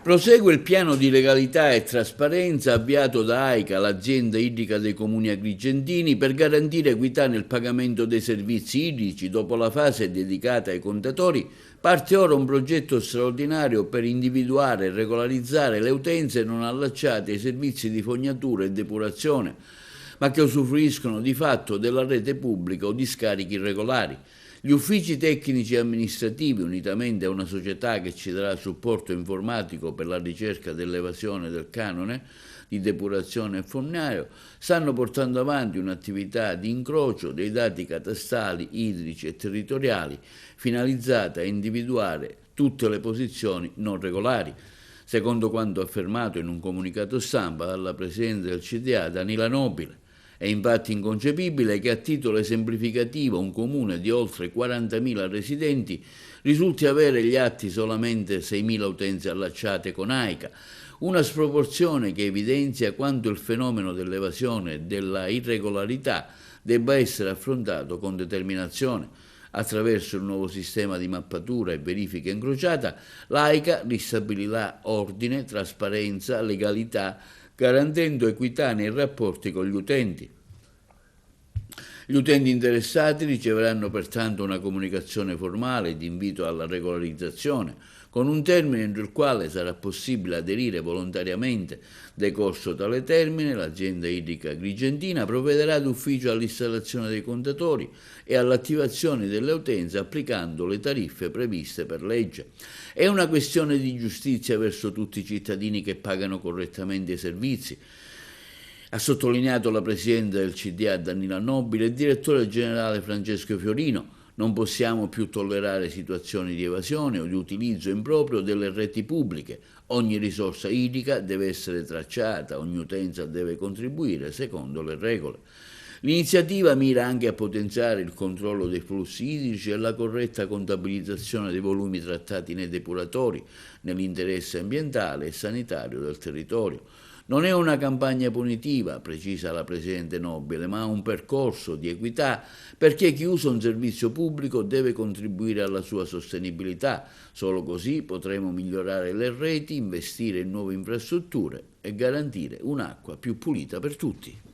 Prosegue il piano di legalità e trasparenza avviato da AICA, l'azienda idrica dei comuni agrigentini, per garantire equità nel pagamento dei servizi idrici. Dopo la fase dedicata ai contatori, parte ora un progetto straordinario per individuare e regolarizzare le utenze non allacciate ai servizi di fognatura e depurazione, ma che usufruiscono di fatto della rete pubblica o di scarichi irregolari. Gli uffici tecnici e amministrativi, unitamente a una società che ci darà supporto informatico per la ricerca dell'evasione del canone di depurazione e fognario, stanno portando avanti un'attività di incrocio dei dati catastali, idrici e territoriali, finalizzata a individuare tutte le posizioni non regolari. Secondo quanto affermato in un comunicato stampa dalla Presidente del CDA, Danila Nobile. È infatti inconcepibile che a titolo esemplificativo un comune di oltre 40.000 residenti risulti avere gli atti solamente 6.000 utenze allacciate con AICA, una sproporzione che evidenzia quanto il fenomeno dell'evasione e della irregolarità debba essere affrontato con determinazione. Attraverso il nuovo sistema di mappatura e verifica incrociata, l'AICA ristabilirà ordine, trasparenza, legalità, garantendo equità nei rapporti con gli utenti. Gli utenti interessati riceveranno pertanto una comunicazione formale di invito alla regolarizzazione, con un termine entro il quale sarà possibile aderire volontariamente. Decorso tale termine, l'azienda idrica agrigentina provvederà d'ufficio all'installazione dei contatori e all'attivazione delle utenze applicando le tariffe previste per legge. È una questione di giustizia verso tutti i cittadini che pagano correttamente i servizi, ha sottolineato la Presidente del CDA Danila Nobile e il Direttore Generale Francesco Fiorino. Non possiamo più tollerare situazioni di evasione o di utilizzo improprio delle reti pubbliche. Ogni risorsa idrica deve essere tracciata, ogni utenza deve contribuire secondo le regole. L'iniziativa mira anche a potenziare il controllo dei flussi idrici e la corretta contabilizzazione dei volumi trattati nei depuratori, nell'interesse ambientale e sanitario del territorio. Non è una campagna punitiva, precisa la Presidente Nobile, ma un percorso di equità perché chi usa un servizio pubblico deve contribuire alla sua sostenibilità. Solo così potremo migliorare le reti, investire in nuove infrastrutture e garantire un'acqua più pulita per tutti.